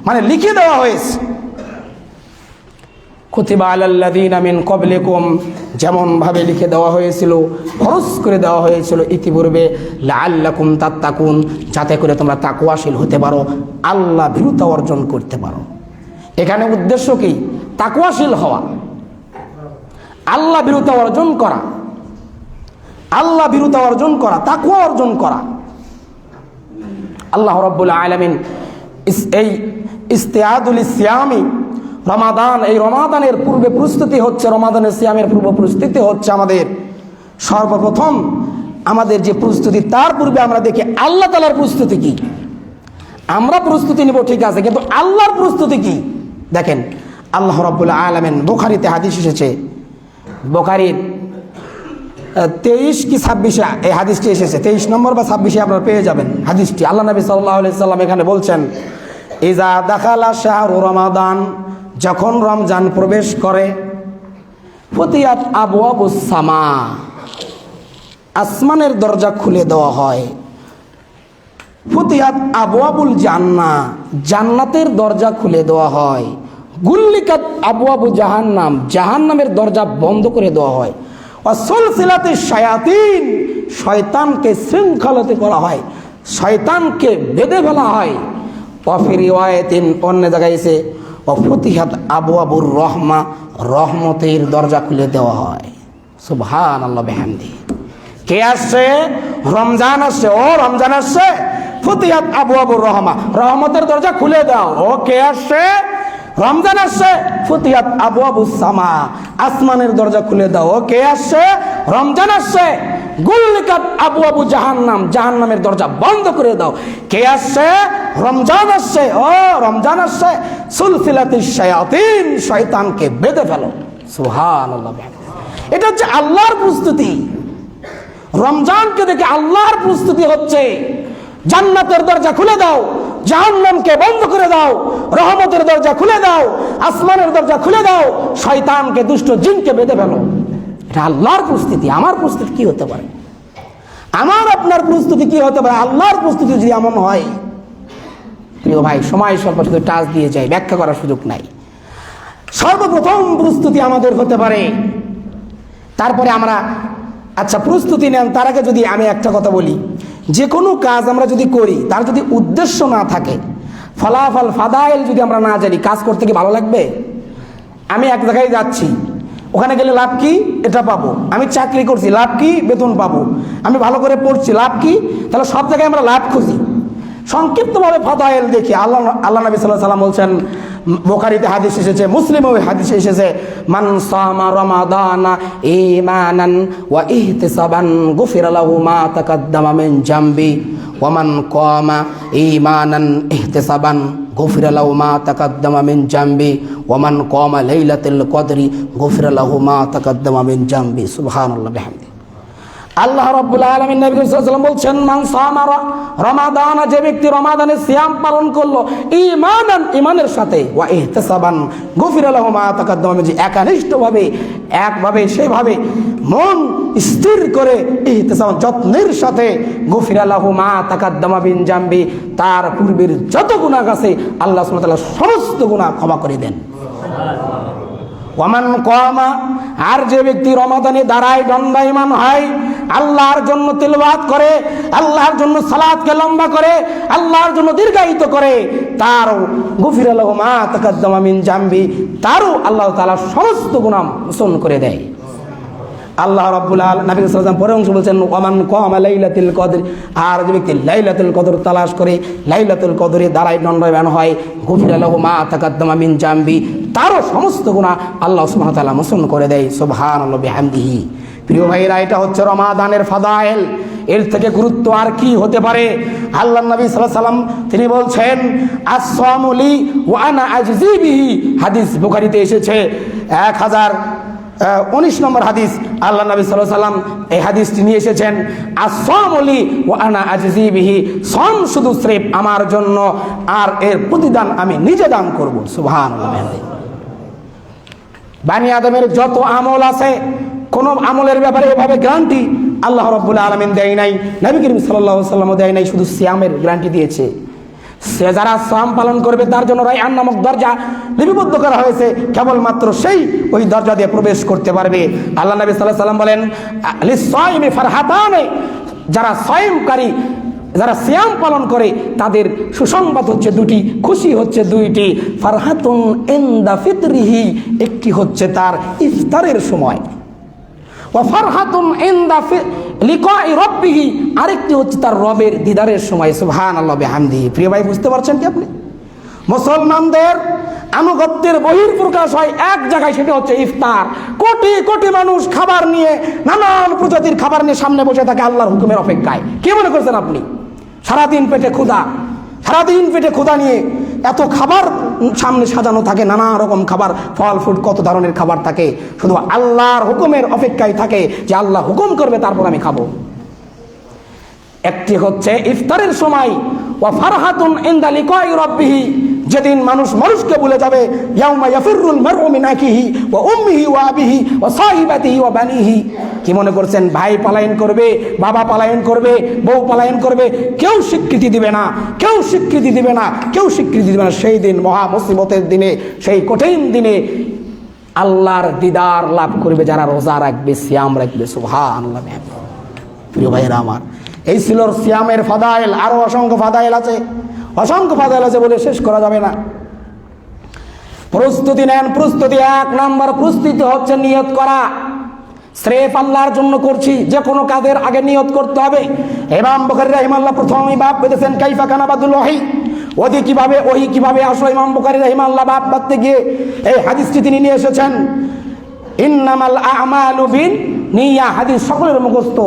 মানে লিখে দেওয়া হয়েছে। কুতিবা আলাল্লাযীনা মিন ক্বাবলিকুম, যেমন ভাবে লিখে দেওয়া হয়েছিল, ফরজ করে দেওয়া হয়েছিল ইতিপূর্বে, লাআল্লাকুম তাত্তাকুন, যাতে করে তোমরা তাকওয়াশীল হতে পারো, আল্লাহ ভীরুতা অর্জন করতে পারো। এখানে উদ্দেশ্য কি? তাকওয়াশীল হওয়া, আল্লাহ ভীরুতা অর্জন করা, আল্লাহ ভীরুতা অর্জন করা, তাকওয়া অর্জন করা। আল্লাহ রাব্বুল আলামিন এই ইস্তিআদুল সিয়ামি, রমাদান, এই রমাদানের পূর্বে প্রস্তুতি হচ্ছে, রমাদানের সিয়ামের পূর্ব প্রস্তুতি হচ্ছে আমাদের। সর্বপ্রথম আমাদের যে প্রস্তুতি, তার পূর্বে আমরা দেখি আল্লাহ তাআলার প্রস্তুতি কি। আমরা প্রস্তুতি নিব ঠিক আছে, কিন্তু আল্লাহর প্রস্তুতি কি দেখেন। আল্লাহ রাব্বুল আলামিন, বুখারীতে হাদিস এসেছে, বুখারীর 23 কি 26 এই হাদিসটি এসেছে, 23 নম্বর বা 26 আপনারা পেয়ে যাবেন হাদিসটি। আল্লাহ নবী সাল্লাল্লাহু আলাইহি সাল্লাম এখানে বলছেন, ইজা দাখালা শাহরু রমাদান, যখন রমজান প্রবেশ করে, ফুতিহাত আবওয়াবুস সামা, আসমানের দরজা খুলে দেওয়া হয়। ফুতিহাত আবওয়াবুল জান্নাহ, জান্নাতের দরজা খুলে দেওয়া হয়। গুল্লিকাত আবওয়াবু জাহান্নাম, জাহান্নামের দরজা বন্ধ করে দেওয়া হয়। ওয়াসুলসিলাতিশ শায়াতিন, শয়তানকে শৃঙ্খলিত করা হয়, শয়তানকে বেঁধে ফেলা হয়। ওয়াফি রিওয়ায়াতিন, অন্য জায়গায় এসে ওয়াফুতিহাত আবওয়াবুর রহমা, রহমতের দরজা খুলে দেওয়া হয়। সুবহানাল্লাহ বিহামদি। কে আসছে? রমজান আসছে, ও রমজান আসছে, ফুতিহাত আবওয়াবুর রহমা, রহমতের দরজা খুলে দাও। ও কে আসছে? রমজান আসছে, ফুতিহাত আবওয়াবুস সামা, আসমানের দরজা খুলে দাও। ও কে আসছে? রমজান আসছে, গুল্লিকাত আবওয়াবু জাহান্নাম, জাহান্নামের দরজা বন্ধ করে দাও। কে আসছে? রমজান আসছে, ও রমজান আসছে, সুলসিলাতিশ শায়াতিন, শয়তানকে বেঁধে ফেলো। সুবহানাল্লাহ। এটা হচ্ছে আল্লাহর প্রস্তুতি। রমজানকে দেখে আল্লাহর প্রস্তুতি হচ্ছে, জান্নাতের দরজা খুলে দাও, জাহান্নামকে বন্ধ করে দাও, রহমতের দরজা খুলে দাও, আসমানের দরজা খুলে দাও, শয়তানকে, দুষ্ট জিনকে বেঁধে ফেলো। এটা আল্লাহর প্রস্তুতি। আমার প্রস্তুতি কি হতে পারে? আমার আপনার প্রস্তুতি কি হতে পারে? আল্লাহর প্রস্তুতি যদি এমন হয়, প্রিয় ভাই, সময় স্বল্প, শুধু টাচ দিয়ে যায়, ব্যাখ্যা করার সুযোগ নাই। সর্বপ্রথম প্রস্তুতি আমাদের হতে পারে, তারপরে আমরা আচ্ছা প্রস্তুতি নেন। তার আগে যদি আমি একটা কথা বলি, যে কোনো কাজ আমরা যদি করি, তার যদি উদ্দেশ্য না থাকে, ফলাফল ফাদাইল যদি আমরা না জানি, কাজ করতে কি ভালো লাগবে? আমি এক জায়গায় যাচ্ছি, ওখানে গেলে লাভ কি? এটা পাবো। আমি চাকরি করছি, লাভ কি? বেতন পাবো। আমি ভালো করে পড়ছি, লাভ কি? তাহলে সব জায়গায় আমরা লাভ খুঁজি। সংক্ষিপ্তভাবে ফাদাইল দেখি। আল্লাহ নবী সাল্লাল্লাহু আলাইহি ওয়াসাল্লাম বলছেন, বুখারীতে হাদিস এসেছে, মুসলিমেও হাদিস এসেছে, মান সামা রমাদানা ঈমানান ওয়া ইহতিসাবান গুফিরা লাহু মা তাকাদ্দামা মিন জামবি ওয়া মান কামা ঈমানান ইহতিসাবান গুফিরা লাহু মা তাকাদ্দামা মিন জামবি ওয়া মান কামা লাইলাতুল কদরি গুফিরা লাহু মা তাকাদ্দামা মিন জামবি। সুবহানাল্লাহ বিহামদি। আল্লাহ রাব্বুল আলামিন, নবী সাল্লাল্লাহু আলাইহি ওয়াসাল্লাম বলছেন, মান সামা রমাদান, যে ব্যক্তি রমাদানের সিয়াম পালন করলো, ঈমানান, ঈমানের সাথে, ওয়া ইহতিসাবান গুফিরা লাহু মা তাকাদ্দামা মিন, একনিষ্ঠভাবে, একভাবে, সেভাবে মন স্থির করে, ইহতিসাবান, যত্নের সাথে, গুফিরা লাহু মা তাকাদ্দামা মিন জামবি, তার পূর্বের যত গুনাহ আছে আল্লাহ সুবহানাহু ওয়া তাআলা সমস্ত গুনাহ ক্ষমা করে দেন। ওয়ামান কামা, আর যে ব্যক্তি রমাদানে দাঁড়ায়, দণ্ডায়মান হয়, আল্লাহর জন্য তিলাওয়াত করে, আল্লাহর জন্য সালাতকে লম্বা করে, আল্লাহর জন্য দীর্ঘায়িত করে, তারও গুফিরা লাহু মা তাকাদ্দামা মিন জামবি, তারও আল্লাহ তাআলা সমস্ত গুনাহ মোচন করে দেয়। আল্লাহ রাব্বুল আলামিন, নবী সাল্লাল্লাহু আলাইহি ওয়াসাল্লাম পরে অংশ বলছেন, ওয়ামান কামা লাইলাতুল কদর, আর যে ব্যক্তি লাইলাতুল কদর তালাশ করে, লাইলাতুল কদরে দাঁড়ায়, দণ্ডায়মান হয়, গুফিরা লাহু মা তাকাদ্দামা মিন জামবি, তারও সমস্ত গুনাহ আল্লাহ সুবহানাহু ওয়া তাআলা মোচন করে দেয়। সুবহানাল্লাহ বিহামদিহি। প্রিয় ভাইরা, এটা হচ্ছে রমাদানের ফাদাইল। এর থেকে গুরুত্ব আর কি হতে পারে? আল্লাহ নবী সাল্লাল্লাহু আলাইহি ওয়াসাল্লাম তিনি বলছেন, আস-সাওমু লি ওয়া আনা আজজি বিহি, হাদিস বুখারীতে এসেছে 1019 নম্বর হাদিস। আল্লাহ নবী সাল্লাল্লাহু আলাইহি ওয়াসাল্লাম এই হাদিসটি নিয়ে এসেছেন, আস-সাওমু লি ওয়া আনা আজজি বিহি, সওম শুধু স্রেফ আমার জন্য, আর এর প্রতিদান আমি নিজে দান করব। সুবহানাল্লাহ। বানি আদমের যত আমল আছে, কোন আমলের ব্যাপারে এভাবে গ্যারান্টি আল্লাহ রাব্বুল আলামিন দেয় নাই, নবী করিম সাল্লাল্লাহু আলাইহি ওয়াসাল্লাম দেয় নাই, শুধু সিয়ামের গ্যারান্টি দিয়েছে। সে যারা সিয়াম পালন করবে তার জন্য রায়হান নামক দরজা লিপিবদ্ধ করা হয়েছে, কেবলমাত্র সেই ওই দরজা দিয়ে প্রবেশ করতে পারবে। আল্লাহ নবী সাল্লাল্লাহু আলাইহি ওয়াসাল্লাম বলেন, লিস-সাইমি ফারহাতানে, যারা সিয়ামকারী, যারা সিয়াম পালন করে তাদের সুসংবাদ হচ্ছে দুটি, খুশি হচ্ছে দুইটি। ফারহাতুন ইনদা ফিতরিহি, একটি হচ্ছে তার ইফতারের সময়, ওয়া ফারহাতুন ইনদা লিকাই রাব্বিহি, আরেকটি হচ্ছে তার রবের দিদারের সময়। সুবহানাল্লাহ বিহামদিহি। প্রিয় ভাই, বুঝতে পারছেন কি আপনি? মুসলমানদের আনুগত্যের বহিঃপ্রকাশ হয় এক জায়গায়, সেটা হচ্ছে ইফতার। কোটি কোটি মানুষ খাবার নিয়ে, নানান প্রজাতির খাবার নিয়ে সামনে বসে থাকে আল্লাহর হুকুমের অপেক্ষায়। কি মনে করছেন আপনি? সারাদিন পেটে ক্ষুধা, সারাদিন পেটে ক্ষুধা নিয়ে এত খাবার সামনে সাজানো থাকে, নানা রকম খাবার, ফল ফ্রুট, কত ধরনের খাবার থাকে, শুধু আল্লাহর হুকুমের অপেক্ষায় থাকে যে আল্লাহ হুকুম করবে তারপর আমি খাবো। একটি হচ্ছে ইফতারের সময়, ওয়া ফারহাতুন ইনদা লিকাই রাব্বিহি, যেদিন মানুষ মানুষকে ভুলে যাবে। ইয়াউমা ইয়াফিরুল মারউ মিন আখিহি ওয়া উম্মিহি ওয়া আবিহি ওয়া সাহিবাতিহি ওয়া বানিহি। কি মনে করছেন ভাই পলায়ন করবে, বাবা পলায়ন করবে, বউ পলায়ন করবে, কেউ স্বীকৃতি দিবে না, কেউ স্বীকৃতি দিবে না, কেউ স্বীকৃতি দিবে না। সেই দিন মহা মুসিবতের দিনে, সেই কঠিন দিনে আল্লাহর দিদার লাভ করবে যারা রোজা রাখবে, সিয়াম রাখবে। সুবহানাল্লাহ। প্রিয় ভাইয়েরা আমার, এই ছিল সিয়ামের ফাদাইল। আরো অসংখ্য ফাদাইল আছে, অসংখ্য ফাদাইল আছে বলে শেষ করা যাবে না। প্রস্তুতি নেন, প্রস্তুতি। 1 নম্বর প্রস্তুতি হচ্ছে নিয়ত করা। স্রেফ আল্লাহর জন্য করছি, যে কোনো কাজের আগে নিয়ত করতে হবে। ইমাম বুখারী রাহিমাহুল্লাহ প্রথমেই বাব বেঁধেছেন কাইফা কানা বাদুল ওহী, ওহী কিভাবে আসলো। ইমাম বুখারী রাহিমাহুল্লাহ বাব বাঁধতে গিয়ে এই হাদিসটি তিনি নিয়ে এসেছেন, ইন্নামাল আমালু বিন্নিয়া। হাদিস সকলের মুখস্থ,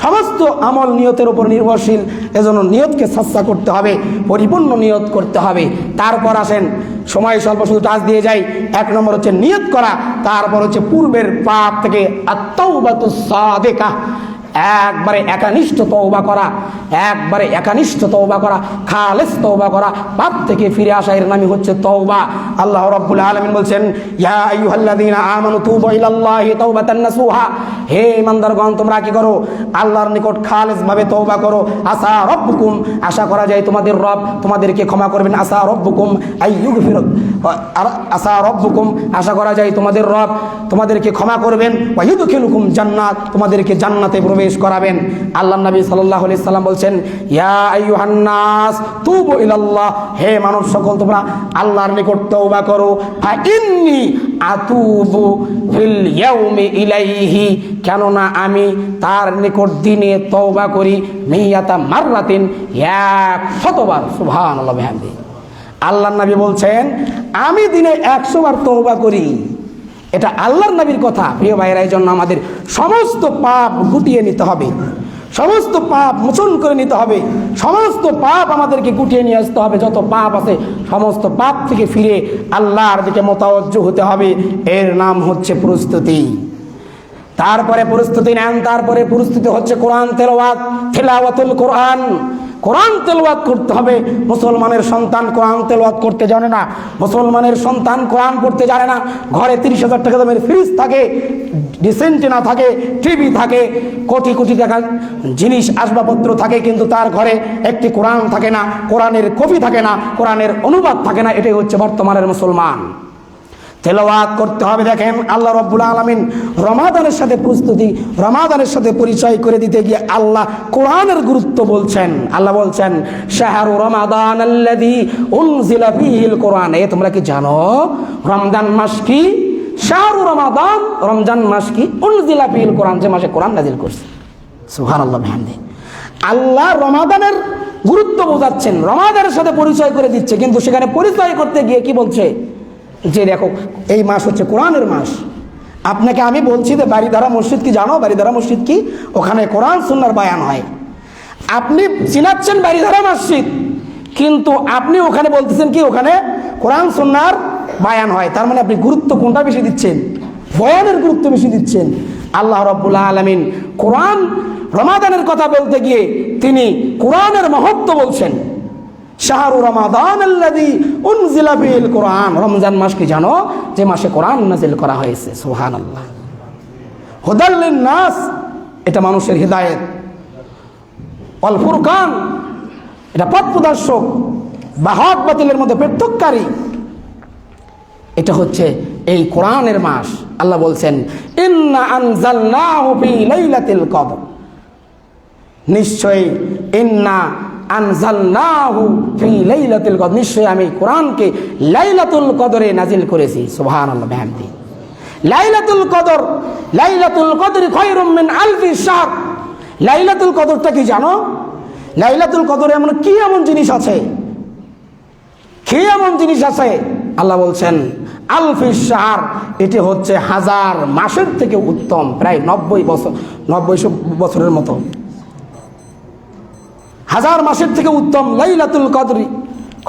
সমস্ত আমল নিয়তের উপর নির্ভরশীল। এজন্য নিয়তকে সাচ্চা করতে হবে, পরিপূর্ণ নিয়ত করতে হবে। তারপর আসেন, সময় স্বল্প, শুধু টাচ দিয়ে যাই। 1 নম্বর হচ্ছে নিয়ত করা, তারপর হচ্ছে পূর্বের পাপ থেকে আত-তাওবাতুস সাদিকা, একবারে একানিষ্ঠ তওবা করা, একবারে একানিষ্ঠ তওবা করা, খালেস তওবা করা, পাপ থেকে ফিরে আসা, এর নামই হচ্ছে তওবা। আল্লাহ রাব্বুল আলামিন বলছেন, ইয়া আইয়ুহাল্লাযীনা আমানু তুবু ইলাল্লাহি তাওবাতান নাসুহা, হে ইমানদারগণ তোমরা কি করো? আল্লাহর নিকট খালেস ভাবে তওবা করো। আসা রব্বুকুম, আশা করা যায় তোমাদের রব তোমাদেরকে ক্ষমা করবেন। আসা রব্বুকুম আইয়ুগফির, আসা রব্বুকুম, আশা করা যায় তোমাদের রব তোমাদেরকে ক্ষমা করবেন। ওয়া ইউদখিলুকুম জান্নাত, তোমাদেরকে জান্নাতে প্রবেশ করাবেন। আল্লাহ নবী সাল্লাল্লাহু আলাইহি সাল্লাম বলছেন, ইয়া আইয়ুহান নাস তুবু ইলাল্লাহ, হে মানব সকল তোমরা আল্লাহর নিকট তওবা করো। ফা ইন্নী আতুবু ফিল ইয়াউমি ইলাইহি, কেননা আমি তার নিকট দিনে তওবা করি মিয়াতা মাররাতিন, 100 বার। সুবহানাল্লাহ বিহামদিহি। আল্লাহর নবী বলছেন আমি দিনে 100 বার তওবা করি। এটা আল্লাহর নবীর কথা। প্রিয় ভাইরা, এই জন্য আমাদের সমস্ত পাপ গুটিয়ে নিতে হবে, সমস্ত পাপ মোচন করে নিতে হবে, সমস্ত পাপ আমাদেরকে গুটিয়ে নিয়ে আসতে হবে। যত পাপ আছে সমস্ত পাপ থেকে ফিরে আল্লাহর দিকে মোতাওয়াজ্জহ হতে হবে। এর নাম হচ্ছে প্রস্তুতি। তারপরে প্রস্তুতি নেন, তারপরে প্রস্তুতি হচ্ছে কোরআন তেলাওয়াত, তিলাওয়াতুল কোরআন। কোরআন তেলাওয়াত করতে হবে। মুসলমানের সন্তান কোরআন তেলাওয়াত করতে জানে না, মুসলমানের সন্তান কোরআন পড়তে জানে না। ঘরে 30,000 টাকা দামের ফ্রিজ থাকে, ডিসেন্টিনা থাকে, টিভি থাকে, কোটি কোটি টাকার জিনিস আসবাবপত্র থাকে, কিন্তু তার ঘরে একটি কোরআন থাকে না, কোরআনের কপি থাকে না, কোরআনের অনুবাদ থাকে না। এটাই হচ্ছে বর্তমানের মুসলমান। তেলাওয়াত করতে হবে। দেখেন আল্লাহ রাব্বুল আলামিন রমাদানের সাথে প্রস্তুতি, রমাদানের সাথে পরিচয় করে দিতে গিয়ে আল্লাহ কোরআনের গুরুত্ব বলছেন। আল্লাহ বলছেন, শাহরু রমাদানাল্লাযী উনজিলা ফীহিল কোরআন। তোমরা কি জানো রমজান মাস কি? শাহরু রমাদান, রমজান মাস কি? উনজিলা ফীহিল কোরআন, যে মাসে কোরআন নাযিল করছে। সুবহানাল্লাহ বিহামদিহি। আল্লাহ রমাদানের গুরুত্ব বোঝাচ্ছেন, রমাদানের সাথে পরিচয় করে দিচ্ছে, কিন্তু সেখানে পরিচয় করতে গিয়ে কি বলছে? যে দেখো এই মাস হচ্ছে কোরআনের মাস। আপনাকে আমি বলছি যে বাড়িধারা মসজিদ কি জানো? বাড়িধারা মসজিদ কি? ওখানে কোরআন সুন্নাহর বায়ান হয়। আপনি চিনাচ্ছেন বাড়িধারা মসজিদ, কিন্তু আপনি ওখানে বলতেছেন কি ওখানে কোরআন সুন্নাহর বায়ান হয়। তার মানে আপনি গুরুত্ব কোনটা বেশি দিচ্ছেন? বয়ানের গুরুত্ব বেশি দিচ্ছেন। আল্লাহ রাব্বুল আলামিন কোরআন রমাদানের কথা বলতে গিয়ে তিনি কোরআনের মহত্ব বলছেন। শাহরু রমাদানাল্লাযী উনজিলা ফীহিল কোরআন, রমজান মাস কি জানো? যে মাসে কোরআন নাযিল করা হয়েছে। সুবহানাল্লাহ। হুদাল লিন-নাস, এটা মানুষের হিদায়াত। ওয়াল ফুরকান, এটা পথ প্রদর্শক। বা হক বাতিলের মধ্যে পৃথককারী, এটা হচ্ছে এই কোরআনের মাস। আল্লাহ বলছেন ইন্না আনজালনাহু ফি লাইলাতিল কদর, নিশ্চয়ই ইন্না আনজালনাহু ফি লাইলাতিল কদর, নিশ্চয়ই আমি কোরআনকে লাইলাতুল কদরে নাজিল করেছি। সুবহানাল্লাহ বিহামদি। লাইলাতুল কদর, লাইলাতুল কদরি খায়রুম মিন আলফি শাহর। লাইলাতুল কদরটা কি জানো? লাইলাতুল কদরে এমন কি এমন জিনিস আছে, কি এমন জিনিস আছে? আল্লাহ বলছেন আলফি শাহর, এটি হচ্ছে 1000 মাসের থেকে উত্তম, প্রায় 90 বছরের মতো, 1000 মাসের থেকে উত্তম। লাইলাতুল কদরি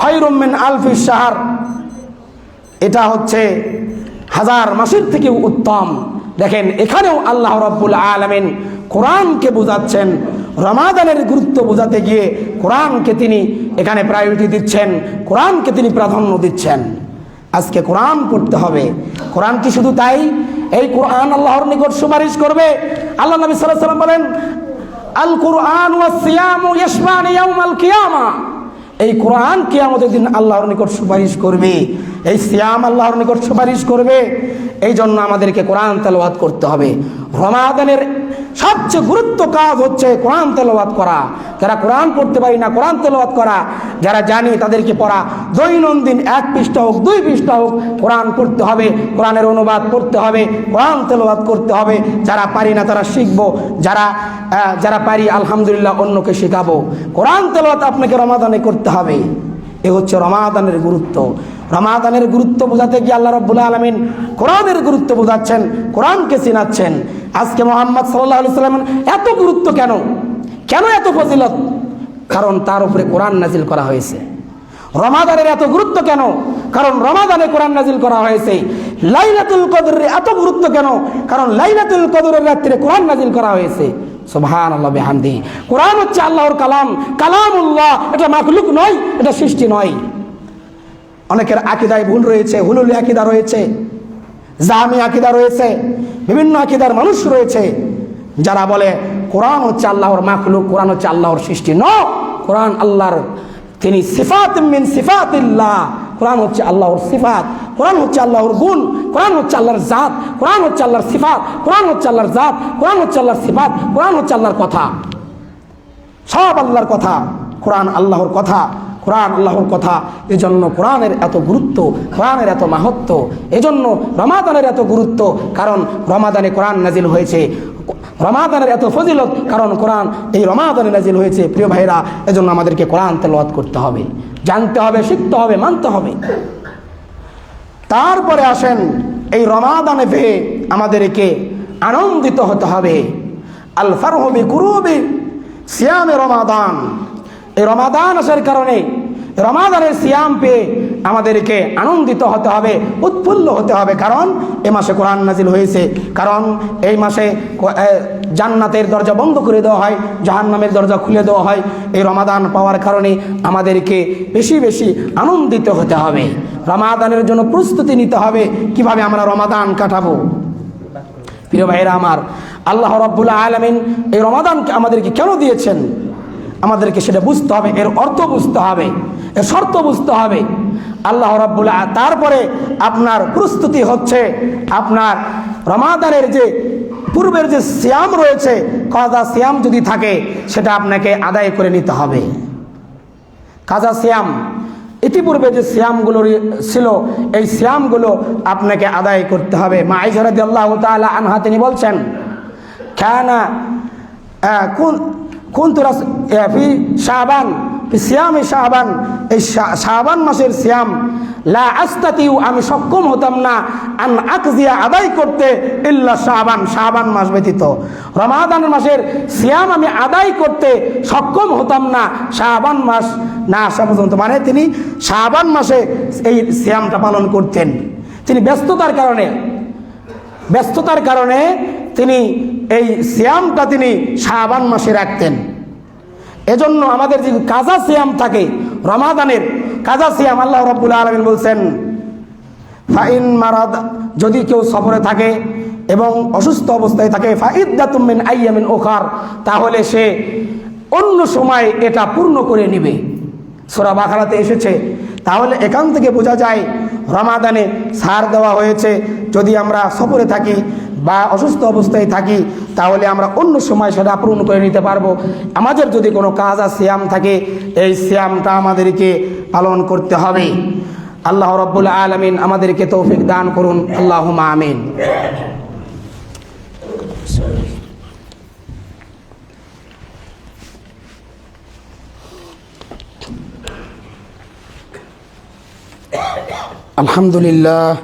খায়রুম মিন আলফি শাহর, এটা হচ্ছে 1000 মাসের থেকে উত্তম। দেখেন এখানেও আল্লাহ রাব্বুল আলামিন কোরআনকে বোঝাচ্ছেন, রমাদানের গুরুত্ব বোঝাতে গিয়ে কোরআনকে তিনি এখানে প্রায়োরিটি দিচ্ছেন, কোরআনকে তিনি প্রাধান্য দিচ্ছেন। আজকে কোরআন পড়তে হবে। কোরআন কি শুধু তাই? এই কোরআন আল্লাহর নিকট সুপারিশ করবে। আল্লাহ নবী সাল্লাল্লাহু আলাইহি ওয়াসাল্লাম বলেন আল কুরআন ওয়াস সিয়ামু ইয়াশফানি ইয়াউমাল কিয়ামা, এই কোরআন কিয়ামতের দিন আল্লাহর নিকট সুপারিশ করবে, এই সিয়াম আল্লাহর নিকট সুপারিশ করবে। এই জন্য আমাদেরকে কোরআন তেলাওয়াত করতে হবে। রমাদানের সবচেয়ে গুরুত্ব কাজ হচ্ছে কোরআন তেলাওয়াত করা। যারা কোরআন পড়তে পারি না, কোরআন তেলাওয়াত করা। যারা জানি তাদেরকে পড়া, দৈনন্দিন 1 পৃষ্ঠা হোক 2 পৃষ্ঠা হোক কোরআন পড়তে হবে, কোরআনের অনুবাদ পড়তে হবে, কোরআন তেলাওয়াত করতে হবে। যারা পারি না তারা শিখবো, যারা পারি আলহামদুলিল্লাহ অন্যকে শেখাবো। কোরআন তেলাওয়াত আপনাকে রমাদানে করতে হবে। এ হচ্ছে রমাদানের গুরুত্ব। রমাদানের গুরুত্ব বোঝাতে গিয়ে আল্লাহ রাব্বুল আলামিন কোরআনের গুরুত্ব বোঝাচ্ছেন, কোরআনকে চিনাচ্ছেন। আজকে মুহাম্মদ সাল্লাল্লাহু আলাইহি ওয়াসাল্লাম এত গুরুত্ব কেন, কেন এত ফজিলত? কারণ তার উপরে কোরআন নাজিল করা হয়েছে। রমাদানের এত গুরুত্ব কেন? কারণ রমাদানে কোরআন নাজিল করা হয়েছে। লাইলাতুল কদরের এত গুরুত্ব কেন? কারণ লাইলাতুল কদরের রাত্রে কোরআন নাজিল করা হয়েছে। সুবহানাল্লাহ বিহামদি। কোরআন হচ্ছে আল্লাহর কালাম, কালামুল্লাহ। এটা মাখলুক নয়, এটা সৃষ্টি নয়। অনেকের আকীদায় ভুল রয়েছে, হুলুলি আকীদা রয়েছে, জামি আকীদা রয়েছে, বিভিন্ন আকীদার মানুষ রয়েছে যারা বলে কোরআন হচ্ছে আল্লাহর মাখলুক, কোরআন হচ্ছে আল্লাহর সৃষ্টি। ন, কোরআন আল্লাহর, তিনি সিফাত মিন সিফাতিল্লাহ। কোরআন হচ্ছে আল্লাহর সিফাত, কোরআন হচ্ছে আল্লাহর গুণ, কোরআন হচ্ছে আল্লাহর জাত, কোরআন হচ্ছে আল্লাহর সিফাত, কোরআন হচ্ছে আল্লাহর জাত, কোরআন হচ্ছে আল্লাহর সিফাত, কোরআন হচ্ছে আল্লাহর কথা। সব আল্লাহর কথা, কোরআন আল্লাহর কথা, কোরআন আল্লাহর কথা। এজন্য কোরআনের এত গুরুত্ব, কোরআনের এত মাহাত্ম্য। এজন্য রমাদানের এত গুরুত্ব, কারণ রমাদানে কোরআন নাজিল হয়েছে। রমাদানের এত ফজিলত, কারণ কোরআন এই রমাদানে নাজিল হয়েছে। প্রিয় ভাইরা, এজন্য আমাদেরকে কোরআন তেলাওয়াত করতে হবে, জানতে হবে, শিখতে হবে, মানতে হবে। তারপরে আসেন এই রমাদানে পেয়ে আমাদেরকে আনন্দিত হতে হবে। আল ফারহু বিকুরুবি সিয়ামে রমাদান। এই রমাদান আসার কারণে, রমাদানের সিয়াম পেয়ে আমাদেরকে আনন্দিত হতে হবে, উৎফুল্ল হতে হবে। কারণ এই মাসে কোরআন নাজিল হয়েছে, কারণ এই মাসে জান্নাতের দরজা বন্ধ করে দেওয়া হয়, জাহান্নামের দরজা খুলে দেওয়া হয়। এই রমাদান পাওয়ার কারণে আমাদেরকে বেশি বেশি আনন্দিত হতে হবে। রমাদানের জন্য প্রস্তুতি নিতে হবে, কিভাবে আমরা রমাদান কাটাবো। প্রিয় ভাইরা আমার, আল্লাহ রাব্বুল আলামিন এই রমাদানকে আমাদেরকে কেন দিয়েছেন, আমাদেরকে সেটা বুঝতে হবে, এর অর্থ বুঝতে হবে, এর শর্ত বুঝতে হবে। আল্লাহ রাব্বুল তারপরে আপনার প্রস্তুতি হচ্ছে আপনার রমাদানের যে পূর্বের যে সিয়াম রয়েছে, কাজা সিয়াম যদি থাকে সেটা আপনাকে আদায় করে নিতে হবে। কাজা সিয়াম, ইতিপূর্বে যে সিয়ামগুলো ছিল এই সিয়ামগুলো আপনাকে আদায় করতে হবে। মা আয়েশা রাদিয়াল্লাহু তাআলা আনহা তিনি বলছেন, কানা কুনতু ফি শাবান, ফি সিয়ামে শাবান, এই শাবান মাসের সিয়াম, লা আস্তাতিউ, আমি সক্ষম হতাম না, আন আকজিয়া, আদায় করতে, ইল্লা শাবান, শাবান মাস ব্যতীত। রমাদান মাসের সিয়াম আমি আদায় করতে সক্ষম হতাম না শাবান মাস না আসা পর্যন্ত। মানে তিনি শাবান মাসে এই সিয়ামটা পালন করতেন। তিনি ব্যস্ততার কারণে তিনি এই সিয়ামটা তিনি শাবান মাসে রাখতেন। এজন্য আমাদের যে কাজা সিয়াম থাকে, রমাদানের কাজা সিয়াম, আল্লাহ রাব্বুল আলামিন বলছেন, ফাইন মারাদ, যদি কেউ সফরে থাকে এবং অসুস্থ অবস্থায় থাকে, ফাইদ্দাতুম মিন আইয়ামিন উখার, তাহলে সে অন্য সময় এটা পূর্ণ করে নিবে। সূরা বাকারাতে এসেছে। তাহলে এখান থেকে বোঝা যায় রমাদানে ছাড় দেওয়া হয়েছে। যদি আমরা সফরে থাকি বা অসুস্থ অবস্থায় থাকি তাহলে আমরা অন্য সময় সেটা পূরণ করে নিতে পারবো। আমাদের যদি কোনো কাজ আর সিয়াম থাকে এই সিয়ামটা আমাদেরকে পালন করতে হবে। আল্লাহ রাব্বুল আলামিন আমাদেরকে তৌফিক দান করুন, আল্লাহুম্মা আমিন। আলহামদুলিল্লাহ,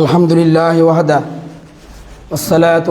আলহামদুলিল্লাহি ওয়াহদা, ওয়াসসালাতু